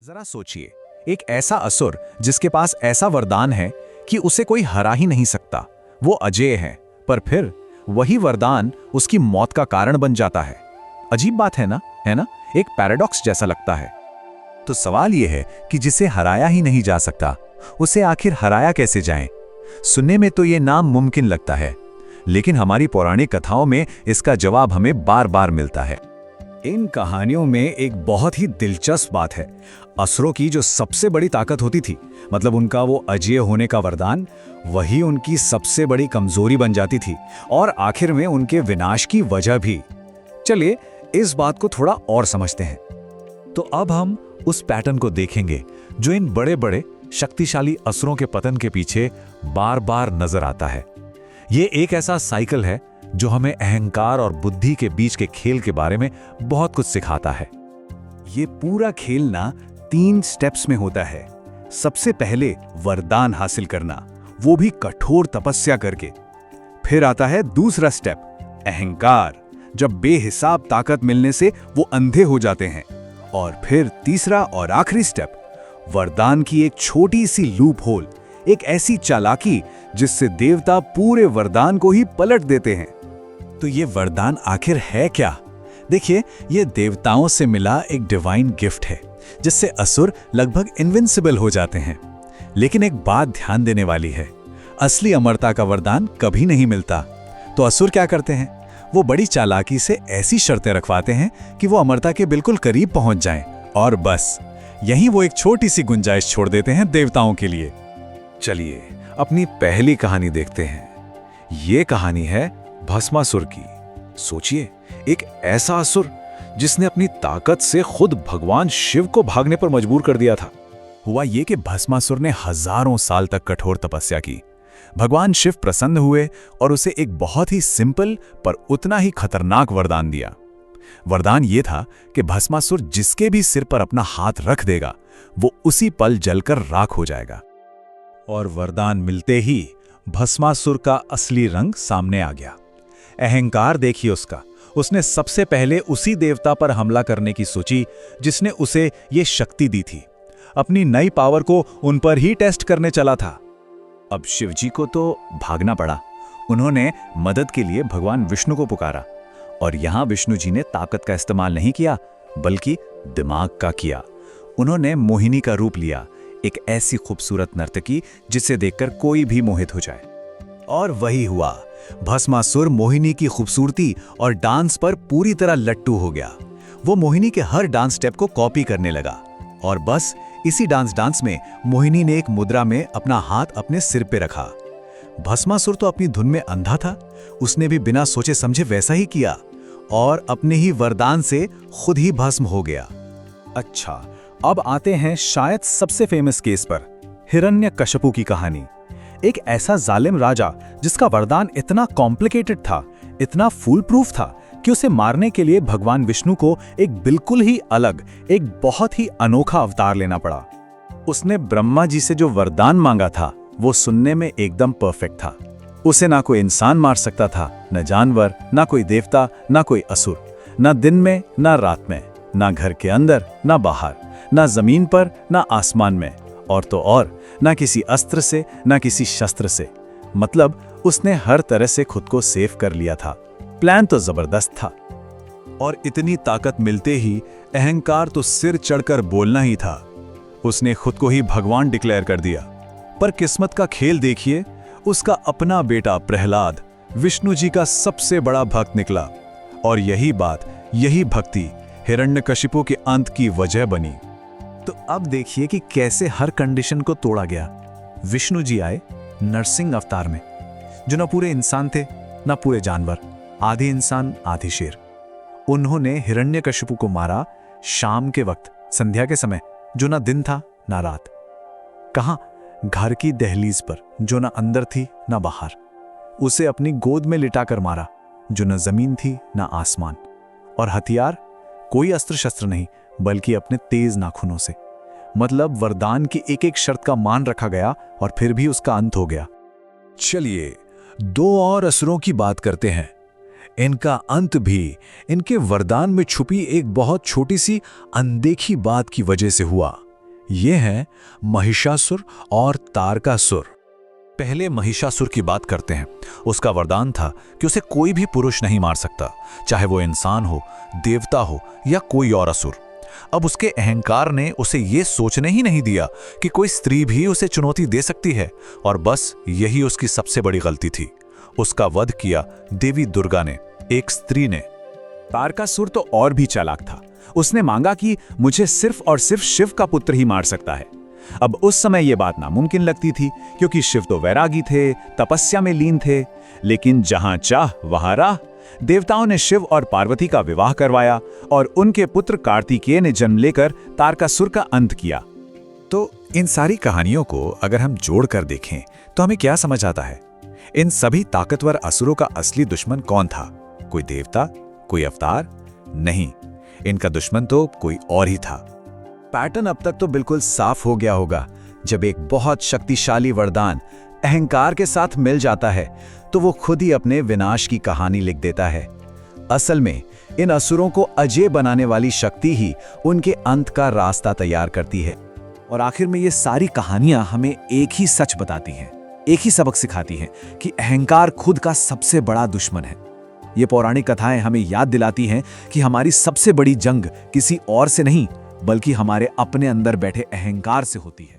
जरा सोचिए, एक ऐसा असुर जिसके पास ऐसा वरदान है कि उसे कोई हरा ही नहीं सकता। वो अजेय है, पर फिर वही वरदान उसकी मौत का कारण बन जाता है। अजीब बात है ना? एक पैराडॉक्स जैसा लगता है। तो सवाल यह है कि जिसे हराया ही नहीं जा सकता, उसे आखिर हराया कैसे जाए? सुनने में तो ये नाम मुमकिन लगता है, लेकिन हमारी पौराणिक कथाओं में इसका जवाब हमें बार बार मिलता है। इन कहानियों में एक बहुत ही दिलचस्प बात है। असुरों की जो सबसे बड़ी ताकत होती थी, मतलब उनका वो अजेय होने का वरदान, वही उनकी सबसे बड़ी कमजोरी बन जाती थी और आखिर में उनके विनाश की वजह भी। चलिए इस बात को थोड़ा और समझते हैं। तो अब हम उस पैटर्न को देखेंगे जो इन बड़े बड़े शक्तिशाली असुरों के पतन के पीछे बार बार नजर आता है। ये एक ऐसा साइकिल है जो हमें अहंकार और बुद्धि के बीच के खेल के बारे में बहुत कुछ सिखाता है। ये पूरा खेल ना 3 स्टेप्स में होता है। सबसे पहले वरदान हासिल करना, वो भी कठोर तपस्या करके। फिर आता है दूसरा स्टेप, अहंकार, जब बेहिसाब ताकत मिलने से वो अंधे हो जाते हैं। और फिर तीसरा और आखिरी स्टेप, वरदान की एक छोटी सी लूप होल, एक ऐसी चालाकी जिससे देवता पूरे वरदान को ही पलट देते हैं। तो ये वरदान आखिर है क्या? देखिए, ये देवताओं से मिला एक डिवाइन गिफ्ट है जिससे असुर लगभग इनविंसिबल हो जाते हैं। लेकिन एक बात ध्यान देने वाली है, असली अमरता का वरदान कभी नहीं मिलता। तो असुर क्या करते हैं? वो बड़ी चालाकी से ऐसी शर्तें रखवाते हैं कि वो अमरता के बिल्कुल करीब पहुंच जाएं, और बस यहीं वो एक छोटी सी गुंजाइश छोड़ देते हैं देवताओं के लिए। चलिए अपनी पहली कहानी देखते हैं। ये कहानी है भस्मासुर की। सोचिए, एक ऐसा असुर जिसने अपनी ताकत से खुद भगवान शिव को भागने पर मजबूर कर दिया था। हुआ ये कि भस्मासुर ने हजारों साल तक कठोर तपस्या की। भगवान शिव प्रसन्न हुए और उसे एक बहुत ही सिंपल पर उतना ही खतरनाक वरदान दिया। वरदान ये था कि भस्मासुर जिसके भी सिर पर अपना हाथ रख देगा, वो उसी पल जलकर राख हो जाएगा। और वरदान मिलते ही भस्मासुर का असली रंग सामने आ गया। अहंकार देखिए उसका। उसने सबसे पहले उसी देवता पर हमला करने की सोची जिसने उसे ये शक्ति दी थी। अपनी नई पावर को उन पर ही टेस्ट करने चला था। अब शिवजी को तो भागना पड़ा। उन्होंने मदद के लिए भगवान विष्णु को पुकारा, और यहां विष्णु जी ने ताकत का इस्तेमाल नहीं किया, बल्कि दिमाग का किया। उन्होंने मोहिनी का रूप लिया, एक ऐसी खूबसूरत नर्तकी जिसे देखकर कोई भी मोहित हो जाए। और वही हुआ। भस्मासुर मोहिनी की खूबसूरती और डांस पर पूरी तरह लट्टू हो गया। वो मोहिनी के हर डांस स्टेप को कॉपी करने लगा, और बस इसी डांस में मोहिनी ने एक मुद्रा में अपना हाथ अपने सिर पे रखा। भस्मासुर तो अपनी धुन में अंधा था। उसने भी बिना सोचे समझे वैसा ही किया और अपने ही वरदान से खुद ही भस्म हो गया। अच्छा, अब आते हैं शायद सबसे फेमस केस पर, हिरण्यकश्यपु की कहानी। एक ऐसा जालिम राजा जिसका वरदान इतना कॉम्प्लिकेटेड था, इतना फूल प्रूफ था कि उसे मारने के लिए भगवान विष्णु को एक बिल्कुल ही अलग, एक बहुत ही अनोखा अवतार लेना पड़ा। उसने ब्रह्मा जी से जो वरदान मांगा था, वो सुनने में एकदम परफेक्ट था। उसे ना कोई इंसान मार सकता था, न जानवर, ना कोई देवता, ना कोई असुर, ना दिन में ना रात में, ना घर के अंदर ना बाहर, ना जमीन पर ना आसमान में, और तो और ना किसी अस्त्र से ना किसी शस्त्र से। मतलब उसने हर तरह से खुद को सेव कर लिया था। प्लान तो जबरदस्त था। और इतनी ताकत मिलते ही अहंकार तो सिर चढ़कर बोलना ही था। उसने खुद को ही भगवान डिक्लेयर कर दिया। पर किस्मत का खेल देखिए, उसका अपना बेटा प्रहलाद विष्णु जी का सबसे बड़ा भक्त निकला, और यही बात, यही भक्ति हिरण्यकशिपु के अंत की वजह बनी। तो अब देखिए कि कैसे हर कंडीशन को तोड़ा गया। विष्णु जी आए नरसिंह अवतार में, जो न पूरे इंसान थे न पूरे जानवर, आधे इंसान आधे शेर। उन्होंने हिरण्यकशिपु को मारा शाम के वक्त, संध्या के समय, जो ना दिन था ना रात। कहां? घर की दहलीज पर, जो ना अंदर थी ना बाहर। उसे अपनी गोद में लिटाकर मारा, जो न जमीन थी ना आसमान। और हथियार? कोई अस्त्र शस्त्र नहीं, बल्कि अपने तेज नाखूनों से। मतलब वरदान की एक एक शर्त का मान रखा गया और फिर भी उसका अंत हो गया। चलिए 2 और असुरों की बात करते हैं। इनका अंत भी इनके वरदान में छुपी एक बहुत छोटी सी अनदेखी बात की वजह से हुआ। ये है महिषासुर और तारकासुर। पहले महिषासुर की बात करते हैं। उसका वरदान था कि उसे कोई भी पुरुष नहीं मार सकता, चाहे वो इंसान हो, देवता हो या कोई और असुर। अब उसके अहंकार ने उसे ये सोचने ही नहीं दिया कि कोई स्त्री भी उसे चुनौती दे सकती है, और बस यही उसकी सबसे बड़ी गलती थी। उसका वध किया देवी दुर्गा ने, एक स्त्री ने। तारकासुर तो और भी चालाक था। उसने मांगा कि मुझे सिर्फ और सिर्फ शिव का पुत्र ही मार सकता है। अब उस समय यह बात नामुमकिन लगती थी, क्योंकि शिव तो वैरागी थे, तपस्या में लीन थे। लेकिन जहां चाह वहां राह। देवताओं ने शिव और पार्वती का विवाह करवाया और उनके पुत्र कार्तिकेय ने जन्म लेकर तारकासुर का अंत किया। तो इन सारी कहानियों को अगर हम जोड़कर देखें तो हमें क्या समझ आता है? इन सभी ताकतवर असुरों का असली दुश्मन कौन था? कोई देवता, कोई अवतार? नहीं, इनका दुश्मन तो कोई और ही था। पैटर्न अब तक तो बिल्कुल साफ हो गया होगा। जब एक बहुत शक्तिशाली वरदान अहंकार के साथ मिल जाता है तो वो खुद ही अपने विनाश की कहानी लिख देता है। असल में इन असुरों को अजेय बनाने वाली शक्ति ही उनके अंत का रास्ता तैयार करती है। और आखिर में ये सारी कहानियां हमें एक ही सच बताती हैं, एक ही सबक सिखाती हैं कि अहंकार खुद का सबसे बड़ा दुश्मन है। ये पौराणिक कथाएं हमें याद दिलाती हैं कि हमारी सबसे बड़ी जंग किसी और से नहीं, बल्कि हमारे अपने अंदर बैठे अहंकार से होती है।